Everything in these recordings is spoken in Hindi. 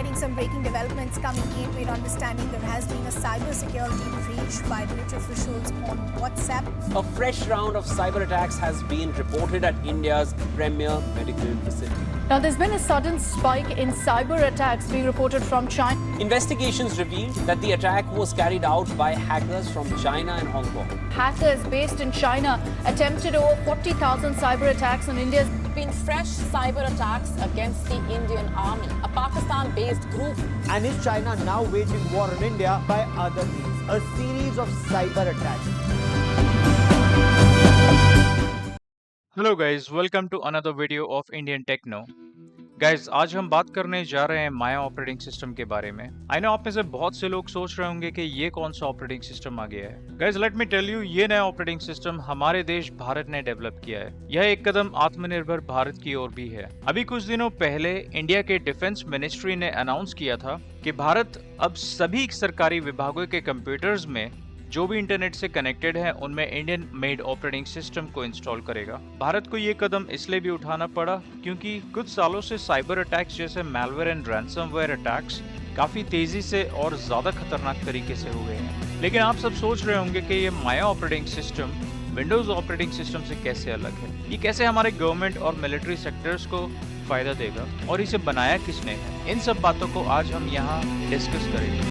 getting some breaking developments coming in. We're understanding there has been a cybersecurity breach by military officials on WhatsApp. A fresh round of cyber attacks has been reported at India's premier medical facility. Now, there's been a sudden spike in cyber attacks being reported from China. Investigations revealed that the attack was carried out by hackers from China and Hong Kong. Hackers based in China attempted over 40,000 cyber attacks on India's. Been fresh cyber attacks against the Indian Army, a Pakistan-based group. And is China now waging war on India by other means? A series of cyber attacks. Hello guys, welcome to another video of Indian techno. Guys, आज हम बात करने जा रहे हैं माया ऑपरेटिंग सिस्टम के बारे में। आई नो आप में से बहुत से लोग सोच रहे होंगे कि ये कौन सा ऑपरेटिंग सिस्टम आ गया है। Guys, let me tell you, ये नया ऑपरेटिंग सिस्टम हमारे देश भारत ने डेवलप किया है। यह एक कदम आत्मनिर्भर भारत की ओर भी है। अभी कुछ दिनों पहले इंडिया के डिफेंस मिनिस्ट्री ने अनाउंस किया था कि भारत अब सभी सरकारी विभागों के कंप्यूटर्स में जो भी इंटरनेट से कनेक्टेड है उनमें इंडियन मेड ऑपरेटिंग सिस्टम को इंस्टॉल करेगा। भारत को ये कदम इसलिए भी उठाना पड़ा क्योंकि कुछ सालों से साइबर अटैक्स जैसे मैलवेयर एंड रैंसमवेयर अटैक्स काफी तेजी से और ज्यादा खतरनाक तरीके से हो गए हैं। लेकिन आप सब सोच रहे होंगे कि ये Maya operating system Windows operating system से कैसे अलग है, ये कैसे हमारे गवर्नमेंट और मिलिट्री सेक्टर्स को फायदा देगा और इसे बनाया किसने है। इन सब बातों को आज हम यहाँ डिस्कस करेंगे।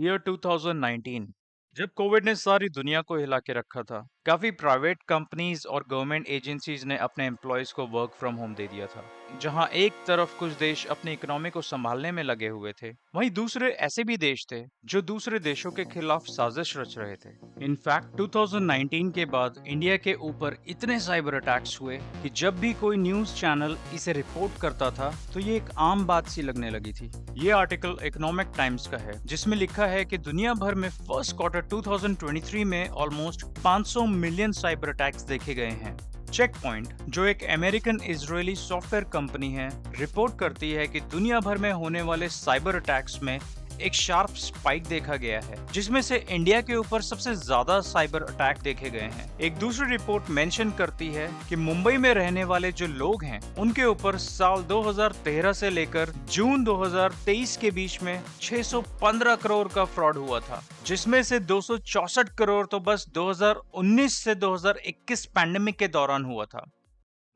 ईयर 2019, जब कोविड ने सारी दुनिया को हिला के रखा था, काफी प्राइवेट कंपनीज और गवर्नमेंट एजेंसीज ने अपने एम्प्लॉयज को वर्क फ्रॉम होम दे दिया था। जहां एक तरफ कुछ देश अपनी इकोनॉमी को संभालने में लगे हुए थे, वहीं दूसरे ऐसे भी देश थे जो दूसरे देशों के खिलाफ साजिश रच रहे थे। इनफैक्ट 2019 के बाद इंडिया के ऊपर इतने साइबर अटैक्स हुए कि जब भी कोई न्यूज चैनल इसे रिपोर्ट करता था तो ये एक आम बात सी लगने लगी थी। ये आर्टिकल इकोनॉमिक टाइम्स का है, जिसमें लिखा है कि दुनिया भर में फर्स्ट क्वार्टर 2023 में ऑलमोस्ट 500 मिलियन साइबर अटैक्स देखे गए हैं। चेक पॉइंट, जो एक अमेरिकन इजरायली सॉफ्टवेयर कंपनी है, रिपोर्ट करती है कि दुनिया भर में होने वाले साइबर अटैक्स में एक शार्प स्पाइक देखा गया है, जिसमें से इंडिया के ऊपर सबसे ज्यादा साइबर अटैक देखे गए हैं। एक दूसरी रिपोर्ट मेंशन करती है कि मुंबई में रहने वाले जो लोग हैं उनके ऊपर साल 2013 से लेकर जून 2023 के बीच में 615 करोड़ का फ्रॉड हुआ था, जिसमें से 264 करोड़ तो बस 2019 से 2021 पैंडेमिक के दौरान हुआ था।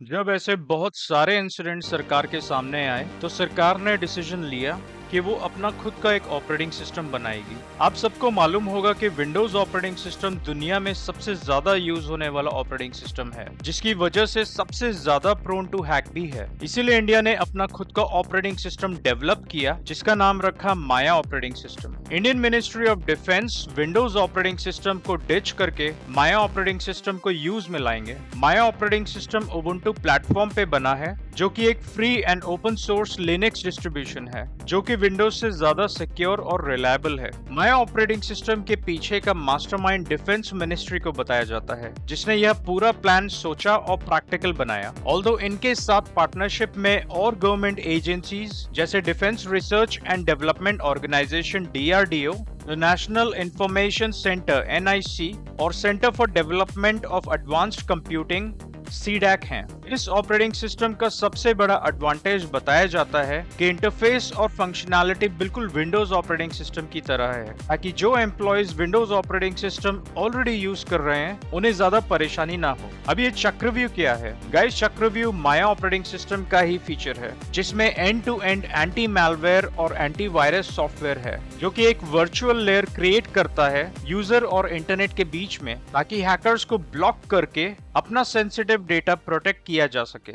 जब ऐसे बहुत सारे इंसिडेंट सरकार के सामने आए तो सरकार ने डिसीजन लिया कि वो अपना खुद का एक ऑपरेटिंग सिस्टम बनाएगी। आप सबको मालूम होगा कि विंडोज ऑपरेटिंग सिस्टम दुनिया में सबसे ज्यादा यूज होने वाला ऑपरेटिंग सिस्टम है, जिसकी वजह से सबसे ज्यादा प्रोन टू हैक भी है। इसीलिए इंडिया ने अपना खुद का ऑपरेटिंग सिस्टम डेवलप किया, जिसका नाम रखा Maya operating system. Indian Ministry of Defence Windows operating system को डिच करके माया ऑपरेटिंग सिस्टम को यूज में लाएंगे। Maya operating system Ubuntu platform पे बना है, जो कि एक free and open source Linux distribution है, जो कि विंडोज से ज्यादा सिक्योर और रिलायबल है। माया ऑपरेटिंग सिस्टम के पीछे का मास्टरमाइंड डिफेंस मिनिस्ट्री को बताया जाता है, जिसने यह पूरा प्लान सोचा और प्रैक्टिकल बनाया। ऑल्दो इनके साथ पार्टनरशिप में और गवर्नमेंट एजेंसीज जैसे defence research and development organisation DRDO, the national information centre NIC और centre for development of advanced computing CDAC हैं। इस ऑपरेटिंग सिस्टम का सबसे बड़ा एडवांटेज बताया जाता है कि इंटरफेस और फंक्शनैलिटी बिल्कुल विंडोज ऑपरेटिंग सिस्टम की तरह है, ताकि जो employees Windows operating system already use कर रहे हैं उन्हें ज्यादा परेशानी ना हो। अब ये चक्रव्यूह क्या है? गाइस, चक्रव्यूह माया ऑपरेटिंग सिस्टम का ही फीचर है, जिसमें end to end anti malware और एंटी वायरस सॉफ्टवेयर है, जो कि एक वर्चुअल लेयर क्रिएट करता है यूजर और इंटरनेट के बीच में, ताकि हैकर्स को ब्लॉक करके अपना सेंसिटिव डेटा प्रोटेक्ट किया जा सके।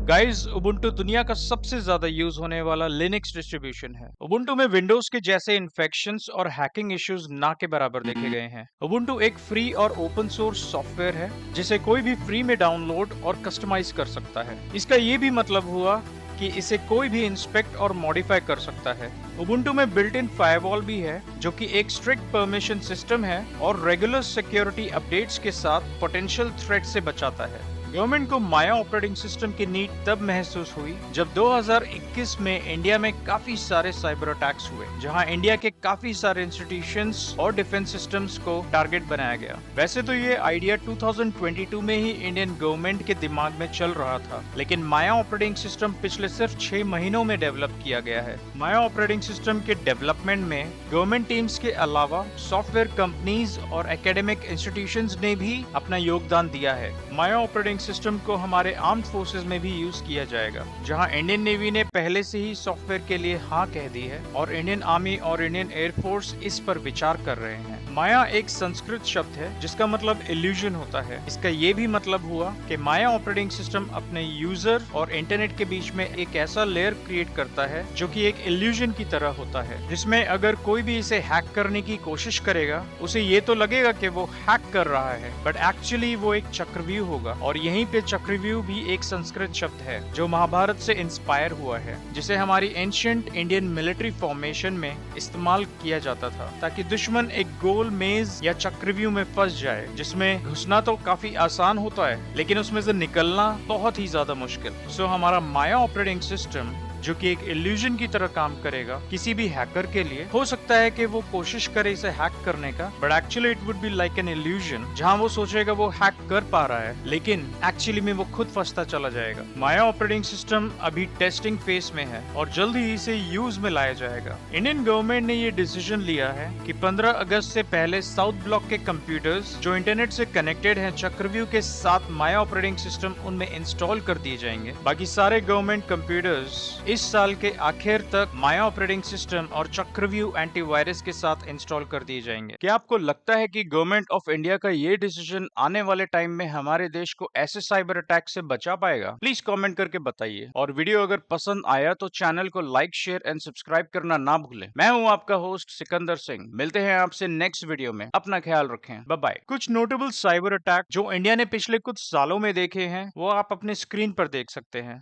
गाइस, उबुंटू दुनिया का सबसे ज्यादा यूज होने वाला लिनक्स डिस्ट्रीब्यूशन है। उबुंटू में विंडोज के जैसे इन्फेक्शंस और हैकिंग इश्यूज ना के बराबर देखे गए हैं। उबुंटू एक फ्री और ओपन सोर्स सॉफ्टवेयर है, जिसे कोई भी फ्री में डाउनलोड और कस्टमाइज कर सकता है। इसका ये भी मतलब हुआ कि इसे कोई भी इंस्पेक्ट और मॉडिफाई कर सकता है। उबुंटू में बिल्ट इन फायरवॉल भी है, जो कि एक स्ट्रिक्ट परमिशन सिस्टम है और रेगुलर सिक्योरिटी अपडेट्स के साथ पोटेंशियल थ्रेट से बचाता है। गवर्नमेंट को माया ऑपरेटिंग सिस्टम की नीड तब महसूस हुई जब 2021 में इंडिया में काफी सारे साइबर अटैक्स हुए, जहां इंडिया के काफी सारे इंस्टीट्यूशंस और डिफेंस सिस्टम्स को टारगेट बनाया गया। वैसे तो ये आइडिया 2022 में ही इंडियन गवर्नमेंट के दिमाग में चल रहा था, लेकिन माया ऑपरेटिंग सिस्टम पिछले सिर्फ 6 महीनों में डेवलप किया गया है। माया ऑपरेटिंग सिस्टम के डेवलपमेंट में गवर्नमेंट टीम्स के अलावा सॉफ्टवेयर कंपनीज और एकेडमिक इंस्टीट्यूशंस ने भी अपना योगदान दिया है। माया ऑपरेटिंग सिस्टम को हमारे आर्म्ड फोर्सेज में भी यूज किया जाएगा, जहां इंडियन नेवी ने पहले से ही सॉफ्टवेयर के लिए हाँ कह दी है और इंडियन आर्मी और इंडियन एयरफोर्स इस पर विचार कर रहे हैं। माया एक संस्कृत शब्द है जिसका मतलब इल्यूजन होता है। इसका ये भी मतलब हुआ कि माया ऑपरेटिंग सिस्टम अपने यूजर और इंटरनेट के बीच में एक ऐसा लेयर क्रिएट करता है जो कि एक इल्यूजन की तरह होता है, जिसमें अगर कोई भी इसे हैक करने की कोशिश करेगा उसे ये तो लगेगा कि वो हैक कर रहा है, बट एक्चुअली वो एक चक्रव्यूह होगा। और यहीं पे चक्रव्यूह भी एक संस्कृत शब्द है जो महाभारत से इंस्पायर हुआ है, जिसे हमारी एंशिएंट इंडियन मिलिट्री फॉर्मेशन में इस्तेमाल किया जाता था ताकि दुश्मन एक गोल मेज या चक्रव्यूह में फंस जाए, जिसमें घुसना तो काफी आसान होता है लेकिन उसमें से निकलना बहुत ही ज्यादा मुश्किल। सो हमारा माया ऑपरेटिंग सिस्टम, जो कि एक इल्यूजन की तरह काम करेगा, किसी भी हैकर के लिए हो सकता है कि वो कोशिश करे इसे हैक करने का, but actually it would be like an illusion, जहां वो सोचेगा वो हैक कर पा रहा है लेकिन एक्चुअली में वो खुद फंसता चला जाएगा। माया ऑपरेटिंग सिस्टम अभी टेस्टिंग फेज में है और जल्द ही इसे यूज में लाया जाएगा। इंडियन गवर्नमेंट ने ये डिसीजन लिया है कि 15 अगस्त से पहले साउथ ब्लॉक के कंप्यूटर्स जो इंटरनेट से कनेक्टेड हैं चक्रव्यूह के साथ माया ऑपरेटिंग सिस्टम उनमें इंस्टॉल कर दिए जाएंगे। बाकी सारे गवर्नमेंट कंप्यूटर्स इस साल के आखिर तक माया ऑपरेटिंग सिस्टम और चक्रव्यूह एंटीवायरस के साथ इंस्टॉल कर दिए जाएंगे। क्या आपको लगता है कि गवर्नमेंट ऑफ इंडिया का ये डिसीजन आने वाले टाइम में हमारे देश को ऐसे साइबर अटैक से बचा पाएगा? प्लीज कमेंट करके बताइए। और वीडियो अगर पसंद आया तो चैनल को लाइक, शेयर एंड सब्सक्राइब करना ना भूलें। मैं हूं आपका होस्ट सिकंदर सिंह। मिलते हैं आपसे नेक्स्ट वीडियो में। अपना ख्याल रखें। Bye bye. कुछ नोटेबल साइबर अटैक जो इंडिया ने पिछले कुछ सालों में देखे हैं वो आप अपने स्क्रीन पर देख सकते हैं।